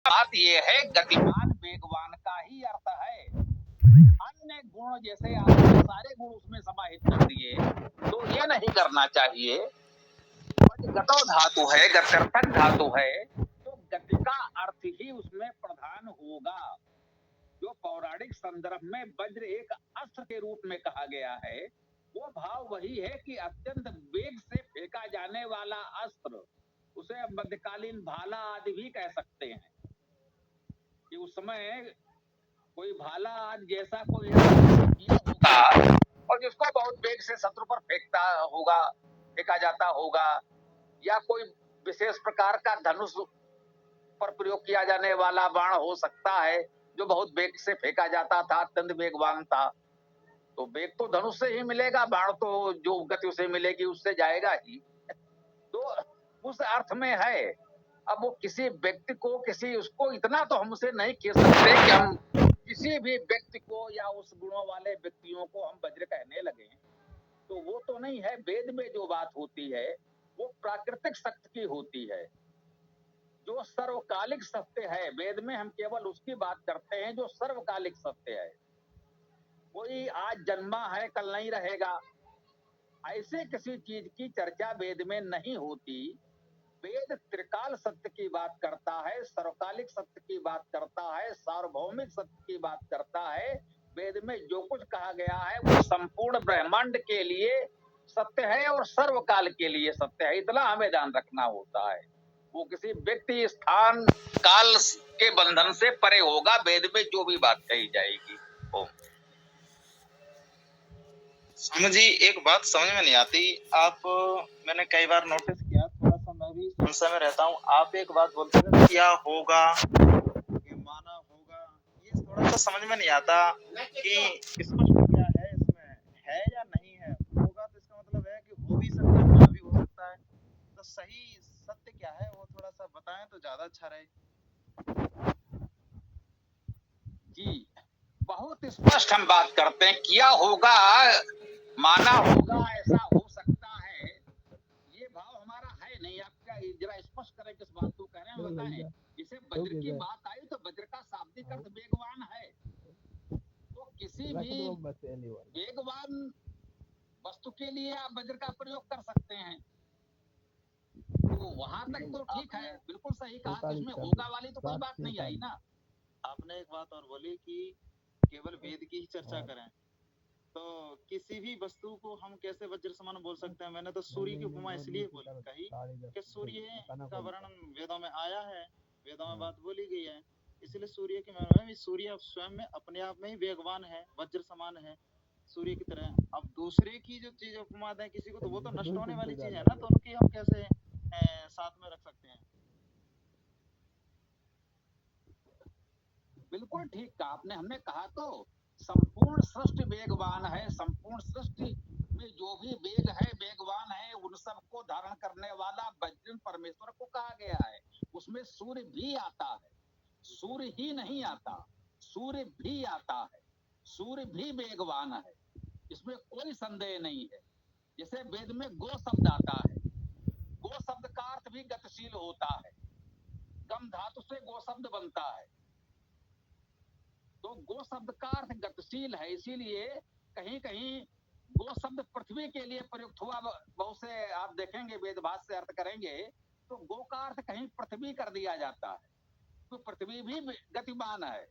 बात ये है, गतिमान वेगवान का ही अर्थ है। अन्य गुण जैसे आपने सारे गुण उसमें समाहित कर दिए, तो ये नहीं करना चाहिए। गतो धातु है, गत्यर्थक धातु है, तो गति का अर्थ ही उसमें प्रधान होगा। जो पौराणिक संदर्भ में वज्र एक अस्त्र के रूप में कहा गया है, वो भाव वही है कि अत्यंत वेग से फेंका जाने वाला अस्त्र। उसे अब मध्यकालीन भाला आदि भी कह सकते हैं कि उस समय कोई भाला आदि जैसा कोई किया होगा और जिसको बहुत वेग से शत्रु पर फेंकता होगा, फेंका जाता होगा, या कोई विशेष प्रकार का धनुष पर प्रयोग किया जाने वाला बाण हो सकता है जो बहुत वेग से फेंका जाता था, अत्यंत वेगवान था। तो वेग तो धनुष से ही मिलेगा, बाण तो जो गति उसे मिलेगी उससे जाएगा ही। तो उस अर्थ में है। अब वो किसी व्यक्ति को, किसी उसको इतना तो हमसे नहीं कह सकते कि हम किसी भी व्यक्ति को या उस गुणों वाले व्यक्तियों को हम वज्र कहने लगे, तो वो तो नहीं है। वेद में जो बात होती है वो प्राकृतिक शक्ति की होती है, जो सर्वकालिक सत्य है। वेद में हम केवल उसकी बात करते हैं जो सर्वकालिक सत्य है। कोई आज जन्मा है कल नहीं रहेगा, ऐसे किसी चीज की चर्चा वेद में नहीं होती। वेद त्रिकाल सत्य की बात करता है, सर्वकालिक सत्य की बात करता है, सार्वभौमिक सत्य की बात करता है। वेद में जो कुछ कहा गया है वो संपूर्ण ब्रह्मांड के लिए सत्य है और सर्वकाल के लिए सत्य है। इतना हमें ध्यान रखना होता है। वो किसी व्यक्ति, स्थान, काल के बंधन से परे होगा वेद में जो भी बात कही जाएगी। ओम। स्वामी जी, एक बात समझ में नहीं आती। आप, मैंने कई बार नोटिस किया, थोड़ा सा मैं भी संशय में रहता हूँ। आप एक बात बोलते हैं क्या होगा, ये माना होगा, ये थोड़ा सा समझ में नहीं आता कि स्पष्ट क्या है इसमें, है या नहीं है। होगा तो इसका मतलब है कि हो भी सकता है, ना भी हो सकता है। तो सही सत्य क्या है वो थोड़ा सा बताएं तो ज्यादा अच्छा रहे। जी, बहुत स्पष्ट हम बात करते हैं। किया होगा, माना होगा, ऐसा हो सकता है, ये भाव हमारा है नहीं। आप क्या जरा स्पष्ट करें किस बात को कह रहे हैं, बताएं। जिसे वज्र की बात आई तो वज्र का शाब्दिक अर्थ वेगवान है। तो किसी भी वेगवान वस्तु के लिए आप वज्र का प्रयोग कर सकते हैं। तो वहां तक तो ठीक है, बिल्कुल सही कहा। इसमें होगा वाली तो कोई बात नहीं आई ना। आपने एक बात और बोली कि केवल वेद की ही चर्चा करें, तो किसी भी वस्तु को हम कैसे वज्र समान बोल सकते हैं। मैंने तो सूर्य की उपमा इसलिए कही कि सूर्य का वर्णन वेदों में आया है, वेदों में बात बोली गई है, इसलिए सूर्य के बारे में, सूर्य स्वयं में अपने आप में ही वेगवान है, वज्र समान है सूर्य की तरह। अब दूसरे की जो चीज उपमा दें किसी को, तो वो तो नष्ट होने वाली चीज है ना, तो उनकी हम कैसे साथ में रख सकते हैं। बिल्कुल ठीक कहा आपने। हमने कहा तो संपूर्ण सृष्टि वेगवान है। संपूर्ण सृष्टि में जो भी वेग है, वेगवान है, उन सबको धारण करने वाला वज्र परमेश्वर को कहा गया है। उसमें सूर्य भी आता है, सूर्य ही नहीं आता, सूर्य भी आता है। सूर्य भी वेगवान है, इसमें कोई संदेह नहीं है। जैसे वेद में गो शब्द आता है, गो शब्द का अर्थ भी गतिशील होता है। गम धातु से गो शब्द बनता है, तो गो शब्द का अर्थ गतिशील है। इसीलिए कहीं कहीं गो शब्द पृथ्वी के लिए प्रयुक्त हुआ। बहुत से आप देखेंगे वेदभाष से अर्थ करेंगे तो गो का अर्थ कहीं पृथ्वी कर दिया जाता है, तो पृथ्वी भी गतिमान है।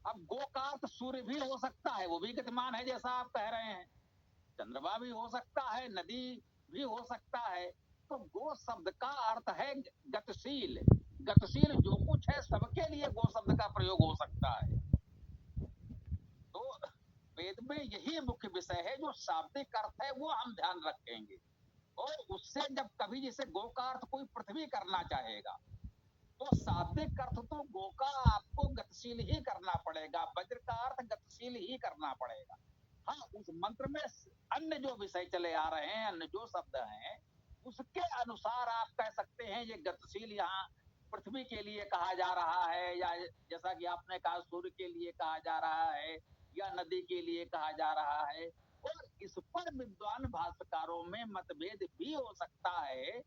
अब गो का अर्थ सूर्य भी हो सकता है, वो भी गतिमान है जैसा आप कह रहे हैं। चंद्रमा भी हो सकता है, नदी भी हो सकता है। तो गो शब्द का अर्थ है गतिशील। गतिशील जो कुछ है सबके लिए गो शब्द का प्रयोग हो सकता है। तो वेद में यही मुख्य विषय है, जो शाब्दिक अर्थ है वो हम ध्यान रखेंगे। और उससे जब कभी जैसे गो का अर्थ कोई पृथ्वी करना चाहेगा, तो शाब्दिक अर्थ तो गो का आपको गतिशील ही करना पड़ेगा, वज्र का अर्थ गतिशील ही करना पड़ेगा। हाँ, उस मंत्र में अन्य जो विषय चले आ रहे हैं, अन्य जो शब्द हैं, उसके अनुसार आप कह सकते हैं ये गतिशील यहाँ पृथ्वी के लिए कहा जा रहा है, या जैसा कि आपने कहा सूर्य के लिए कहा जा रहा है, या नदी के लिए कहा जा रहा है। और इस पर विद्वान भाष्यकारों में मतभेद भी हो सकता है।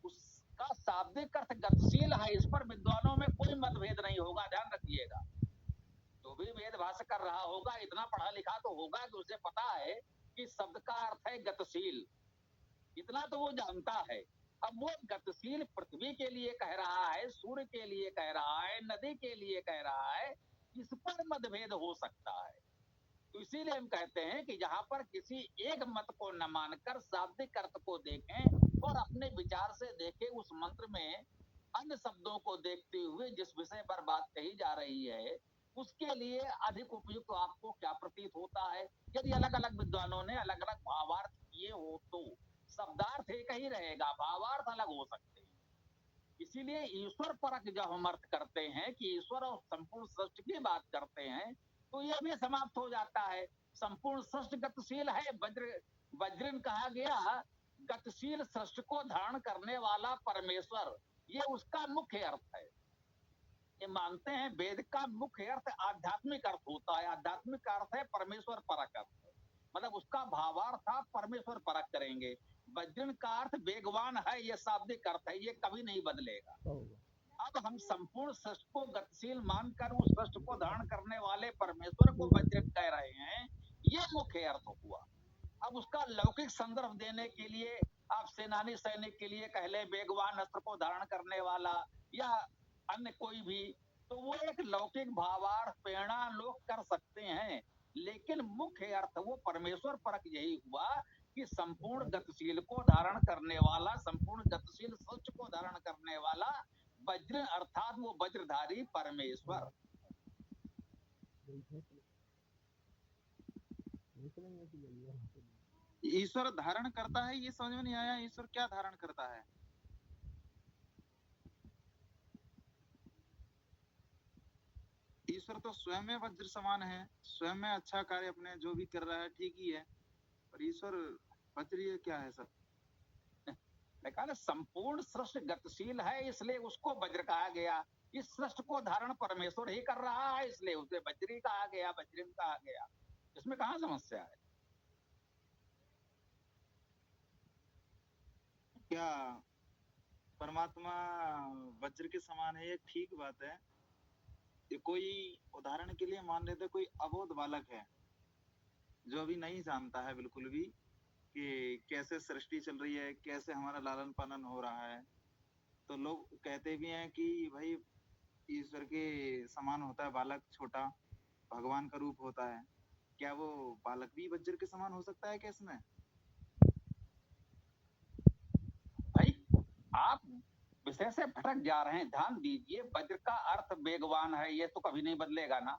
उसका शाब्दिक अर्थ गतिशील है, इस पर विद्वानों रहा होगा, इतना पढ़ा लिखा तो होगा कि उसे पता है कि शब्द का अर्थ है गतिशील, इतना तो वो जानता है। अब वो गतिशील पृथ्वी के लिए कह रहा है, सूर्य के लिए कह रहा है, नदी के लिए कह रहा है, इस पर मतभेद हो सकता है। तो इसीलिए हम कहते हैं कि जहां पर किसी एक मत को न मानकर शाब्दिक अर्थ को देखें और अपने विचार से देखें, उस मंत्र में अन्य शब्दों को देखते हुए जिस विषय पर बात कही जा रही है उसके लिए अधिक उपयुक्त आपको क्या प्रतीत होता है? यदि अलग अलग विद्वानों ने अलग अलग भावार्थ किए हो तो शब्दार्थ एक ही रहेगा, भावार्थ अलग हो सकते हैं। इसीलिए ईश्वर परक जब हम अर्थ करते हैं कि ईश्वर और संपूर्ण सृष्टि की बात करते हैं तो यह भी समाप्त हो जाता है। संपूर्ण सृष्टि गतिशील है, वज्रन कहा गया, गतिशील सृष्टि को धारण करने वाला परमेश्वर, ये उसका मुख्य अर्थ है। ये मानते हैं वेद का मुख्य अर्थ आध्यात्मिक अर्थ होता है। आध्यात्मिक अर्थ है परमेश्वर परक अर्थ, मतलब उसका भावार्थ आप परमेश्वर परक करेंगे। वज्रन का अर्थ वेगवान है, ये शाब्दिक अर्थ है, ये कभी नहीं बदलेगा। अब हम संपूर्ण सृष्टि को गतिशील मानकर उस सृष्टि को धारण करने वाले परमेश्वर को वज्रन कह रहे हैं, ये मुख्य अर्थ हुआ। अब उसका लौकिक संदर्भ देने के लिए आप सेनानी सैनिक के लिए कह ले वेगवान अस्त्र को धारण करने वाला या अन्य कोई भी, तो वो एक लौकिक भावार्थ प्रेरणा लोग कर सकते हैं, लेकिन मुख्य अर्थ वो परमेश्वर परक यही हुआ कि संपूर्ण गतिशील को धारण करने वाला, संपूर्ण गतिशील सृष्टि को धारण करने वाला वज्र अर्थात वो वज्रधारी परमेश्वर। ईश्वर धारण करता है, ये समझ में नहीं आया। ईश्वर क्या धारण करता है? ईश्वर तो स्वयं में वज्र समान है, स्वयं में अच्छा कार्य अपने जो भी कर रहा है ठीक ही है, पर ईश्वर वज्र ये क्या है सर? कहा संपूर्ण सृष्टि गतिशील है इसलिए उसको वज्र कहा गया। इस सृष्टि को धारण परमेश्वर ही कर रहा है इसलिए उसे वज्री कहा गया, वज्रम कहा गया। इसमें कहाँ समस्या है? क्या परमात्मा वज्र के समान है? ये ठीक बात है। ये कोई उदाहरण के लिए मान लेते कोई अबोध बालक है जो अभी नहीं जानता है बिल्कुल भी कि कैसे सृष्टि चल रही है, कैसे हमारा लालन पालन हो रहा है, तो लोग कहते भी हैं कि भाई ईश्वर के समान होता है बालक, छोटा भगवान का रूप होता है। क्या वो बालक भी वज्र के समान हो सकता है क्या इसमें? भाई आप विषय से भटक जा रहे हैं, ध्यान दीजिए। वज्र का अर्थ वेगवान है, ये तो कभी नहीं बदलेगा ना।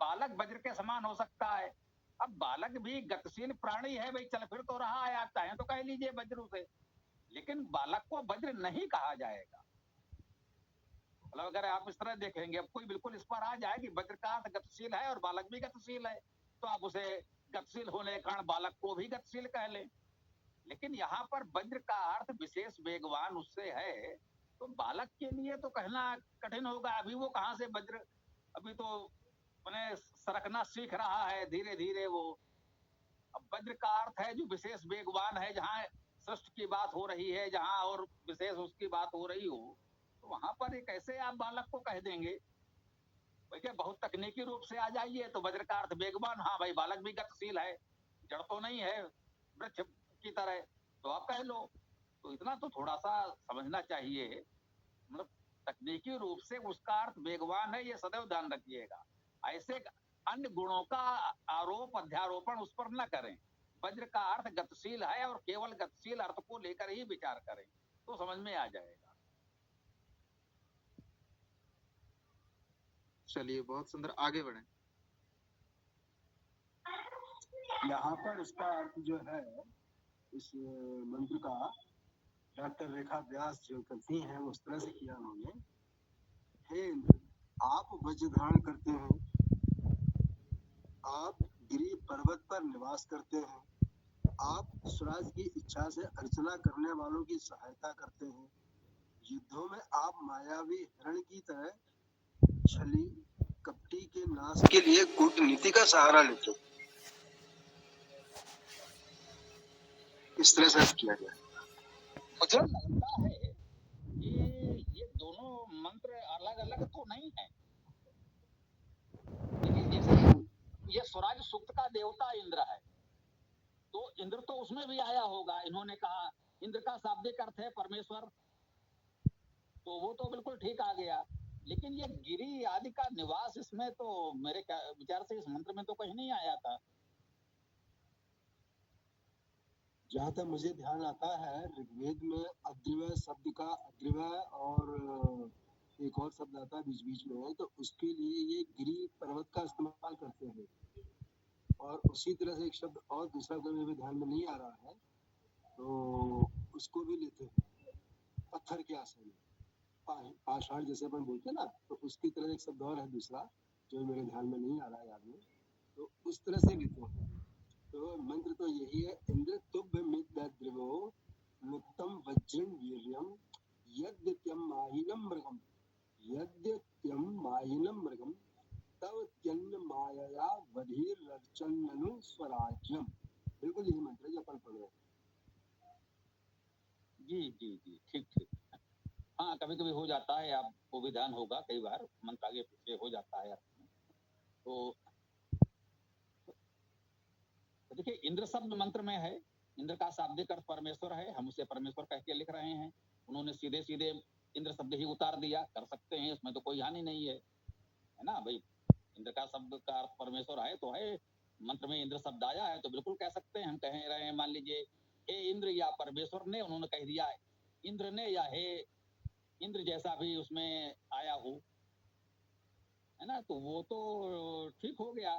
बालक वज्र के समान हो सकता है। अब बालक भी गतिशील प्राणी है भाई, चल फिर तो रहा है, आप चाहें तो कह लीजिए वज्र उसे, लेकिन बालक को वज्र नहीं कहा जाएगा। मतलब अगर आप इस तरह देखेंगे, अब कोई बिल्कुल इस पर आ जाए कि वज्र का अर्थ गतिशील है और बालक भी गतिशील है, तो आप उसे गतिशील होने के कारण बालक को भी गतिशील कह लें। लेकिन यहाँ पर वज्र का अर्थ विशेष वेगवान उससे है, तो बालक के लिए तो कहना कठिन होगा। अभी वो कहाँ से वज्र, अभी तो मैंने सरकना सीख रहा है धीरे धीरे वो। अब वज्र का अर्थ है जो विशेष वेगवान है, जहाँ सृष्टि की बात हो रही है, जहाँ और विशेष उसकी बात हो रही हो, तो वहां पर एक ऐसे आप बालक को कह देंगे। वैसे बहुत तकनीकी रूप से आ जाइए तो वज्र का अर्थ वेगवान, हाँ भाई बालक भी गतिशील है, जड़ तो नहीं है वृक्ष की तरह, तो आप कह लो। तो इतना तो थोड़ा सा समझना चाहिए, मतलब तकनीकी रूप से उसका अर्थ वेगवान है, ये सदैव ध्यान रखिएगा। ऐसे अन्य गुणों का आरोप अध्यारोपण उस पर न करें। वज्र का अर्थ गतिशील है और केवल गतिशील अर्थ को लेकर ही विचार करें, तो समझ में आ जाएगा। चलिए बहुत सुंदर, आगे बढ़े। यहाँ पर इसका अर्थ जो है इस मंत्र का, डॉक्टर रेखा व्यास जो करती हैं उस तरह से किया उन्होंने। हे इंद्र, आप वज्र धारण करते हैं, आप गिरि पर्वत पर निवास करते हैं, आप स्वराज की इच्छा से अर्चना करने वालों की सहायता करते हैं, युद्धों में आप मायावी हिरण की तरह छली कपटी के नाश के लिए कूटनीति का सहारा लेते हैं। इस तरह से किया गया। मुझे लगता है कि ये दोनों मंत्र अलग अलग तो नहीं है। देखिए जैसे ये स्वराज सूक्त का देवता इंद्र है, तो इंद्र तो उसमें भी आया होगा। इन्होंने कहा इंद्र का शाब्दिक अर्थ है परमेश्वर, तो वो तो बिल्कुल ठीक आ गया। लेकिन ये गिरी आदि का निवास इसमें तो मेरे विचार से इस मंत्र में तो कहीं नहीं आया था। जहाँ तक मुझे ध्यान आता है, ऋग्वेद में अद्रिवय शब्द का अद्रिवय और एक और शब्द आता है बीच बीच में, तो उसके लिए ये गिरी पर्वत का इस्तेमाल करते हैं। और उसी तरह से एक शब्द और दूसरा कोई मेरे ध्यान में नहीं आ रहा है, तो उसको भी लेते हैं पत्थर के आसन में, पाषाण जैसे अपन बोलते हैं ना, तो उसकी तरह एक शब्द और है दूसरा जो मेरे ध्यान में नहीं आ रहा है याद में, तो उस तरह से लेते हैं। तो मंत्र तो यही है, इंद्र तुभ्य मिद्रवो नित्यम वज्रं वीर्यम यद्यत्यम माहिनम मृगम यद्यत्यम माहिनम मृगम तव त्यन्न मायया वधीर रचन्ननु स्वराज्यम। बिल्कुल यही मंत्र है जो अपन पढ़ रहे हैं। जी जी जी, ठीक ठीक। हाँ, कभी कभी हो जाता है, आपको भी ध्यान होगा, कई बार मंत्र आगे पीछे हो जाता है अर्थ में। तो देखिए, इंद्र शब्द मंत्र में है, इंद्र का शाब्दिक अर्थ परमेश्वर है, हम उसे परमेश्वर कह के लिख रहे हैं। उन्होंने सीधे सीधे इंद्र शब्द ही उतार दिया, कर सकते हैं, इसमें तो कोई हानि नहीं है ना भाई। इंद्र का शब्द का अर्थ परमेश्वर है तो है, मंत्र में इंद्र शब्द आया है तो बिल्कुल कह सकते हैं। हम कह रहे हैं, मान लीजिए हे इंद्र, या परमेश्वर ने उन्होंने कह दिया इंद्र ने, या हे इंद्र जैसा भी उसमें आया हो, है ना, तो वो तो ठीक हो गया।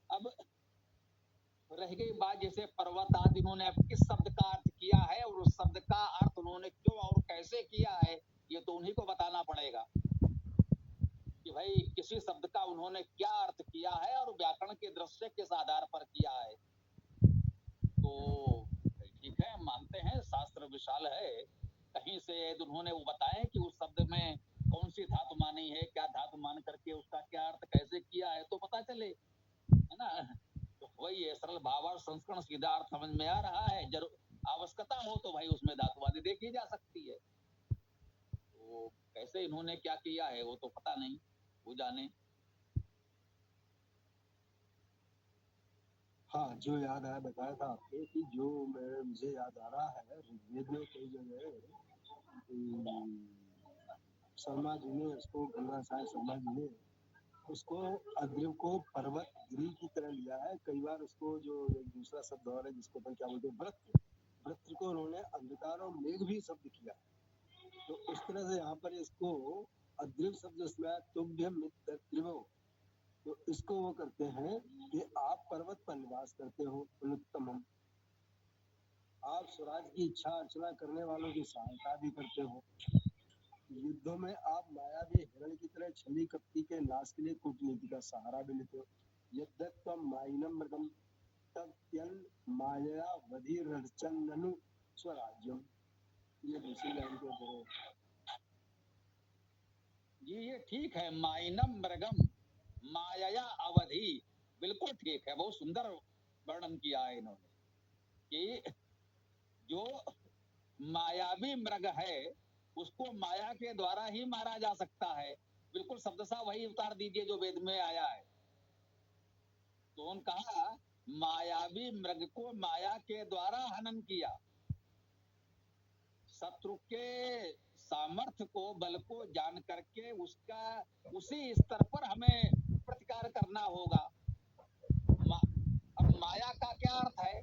अब रह गई बात, जैसे पर्वत आदि उन्होंने अब किस शब्द का अर्थ किया है और उस शब्द का अर्थ उन्होंने क्यों और कैसे किया है, ये तो उन्हीं को बताना पड़ेगा कि भाई किसी शब्द का उन्होंने क्या अर्थ किया है और व्याकरण के दृष्टि किस आधार पर किया है। तो ठीक है, मानते हैं शास्त्र विशाल है, कहीं से उन्होंने वो बताएं कि उस शब्द में कौन सी धातु मानी है, क्या धातु मान करके उसका क्या अर्थ कैसे किया है, तो पता चले, है ना। तो वही है, सरल भावार्थ संस्करण सीधा अर्थ समझ में आ रहा है, जरूर आवश्यकता हो तो भाई उसमें धातुवादी देखी जा सकती है। तो कैसे इन्होंने क्या किया है वो तो पता नहीं, वो जाने। हाँ, जो याद आया बताया था आपको कि जो मुझे याद आ रहा है, ऋग्वेद में कई जगह शर्मा जी ने उसको, गंगा साहब शर्मा जी ने उसको अग्रिव को पर्वत गिरी की तरह लिया है। कई बार उसको जो एक दूसरा शब्द और है जिसको अपन क्या बोलते हैं, वृत्र, वृत्र को उन्होंने अंधकार और मेघ भी शब्द किया। तो उस तरह से यहाँ पर इसको अद्रिव शब्द इसमें तुभ्य मित्रो, तो इसको वो करते हैं कि आप पर्वत पर निवास करते हो अनुत्तम, आप स्वराज की इच्छा अर्चना करने वालों की सहायता भी करते हो, युद्धों में आप मायावी हिरण की तरह छली कपटी के नाश के लिए कूटनीति का सहारा भी लेते हो। यद्यत्वं मायिनम मृगम तब त्यन माया वधि रचन्ननु स्वराज्यम। ये दूसरी लाइन के ऊपर है। जी ये ठीक है, माइनम मृगम माया अवधि, बिल्कुल ठीक है, बहुत सुंदर वर्णन किया है इन्होंने कि जो मायावी मृग है उसको माया के द्वारा ही मारा जा सकता है। बिल्कुल शब्दशः वही उतार दीजिए जो वेद में आया है। तो उन्होंने कहा मायावी मृग को माया के द्वारा हनन किया, शत्रु के सामर्थ्य को, बल को जान करके उसका उसी स्तर पर हमें प्रतिकार करना होगा। अब माया का क्या अर्थ है,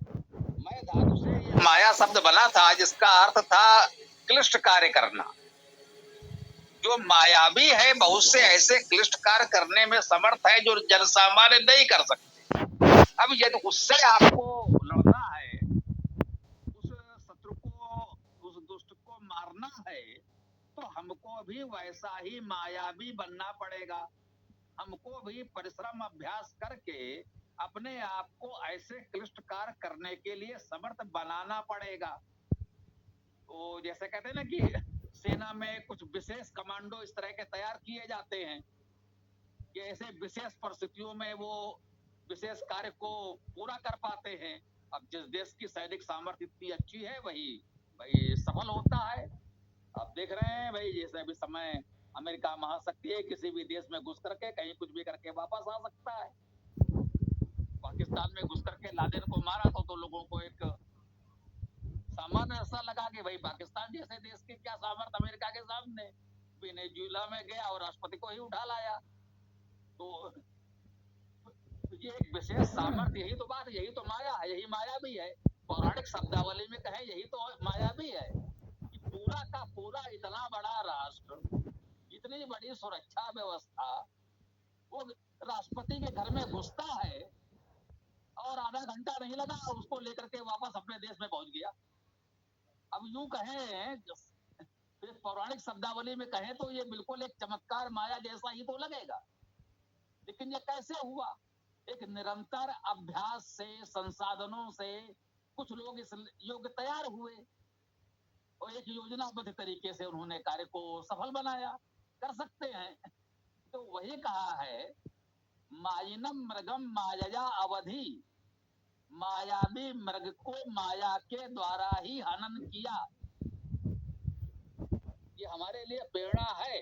मैं धातु से ये माया शब्द बना था जिसका अर्थ था क्लिष्ट कार्य करना। जो मायावी है बहुत से ऐसे क्लिष्ट कार्य करने में समर्थ है जो जनसामान्य नहीं कर सकते। अब यदि उससे आपको लड़ना है, उस शत्रु को, उस दुष्ट को मारना है, तो हमको भी वैसा ही मायावी बनना पड़ेगा। हमको भी परिश्रम अभ्यास करके अपने आप को ऐसे क्लिष्ट कार्य करने के लिए समर्थ बनाना पड़ेगा। तो जैसे कहते हैं ना कि सेना में कुछ विशेष कमांडो इस तरह के तैयार किए जाते हैं कि ऐसे विशेष परिस्थितियों में वो विशेष कार्य को पूरा कर पाते हैं। अब जिस देश की सैनिक सामर्थ्य इतनी अच्छी है वही भाई सफल होता है। आप देख रहे हैं भाई, जैसे अभी समय अमेरिका महाशक्ति है, किसी भी देश में घुस करके कहीं कुछ भी करके वापस आ सकता है। पाकिस्तान में घुस करके लादेन को मारा तो लोगों को एक सामान्य ऐसा लगा कि भाई पाकिस्तान जैसे देश के क्या सामर्थ्य अमेरिका के सामने। वेनेजुएला में गया और राष्ट्रपति को ही उठा लाया। तो ये एक विशेष सामर्थ्य, यही तो बात, यही तो माया है, यही माया भी है। पौराणिक शब्दावली में कहें यही तो माया भी है कि पूरा का पूरा इतना बड़ा राष्ट्र, इतनी बड़ी सुरक्षा व्यवस्था, वो राष्ट्रपति के घर में घुसता है और आधा घंटा नहीं लगा उसको लेकर के वापस अपने देश में पहुंच गया। अब यूं कहें, पौराणिक शब्दावली में कहें तो ये बिल्कुल एक चमत्कार माया जैसा ही तो लगेगा। लेकिन ये कैसे हुआ? एक निरंतर अभ्यास से, संसाधनों से कुछ लोग इस योग्य तैयार हुए और एक योजनाबद्ध तरीके से उन्होंने कार्य को सफल बनाया। कर सकते हैं। तो वही कहा है, मायिनम मृगम मायया अवधि, मायावी मृग को माया के द्वारा ही हनन किया। ये हमारे लिए प्रेरणा है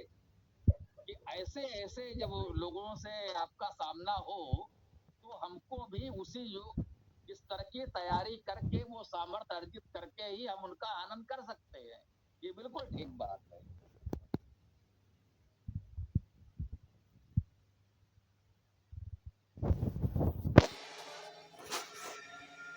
कि ऐसे ऐसे जब लोगों से आपका सामना हो तो हमको भी उसी इस तरह की तैयारी करके वो सामर्थ्य अर्जित करके ही हम उनका आनंद कर सकते हैं। ये बिल्कुल ठीक बात है।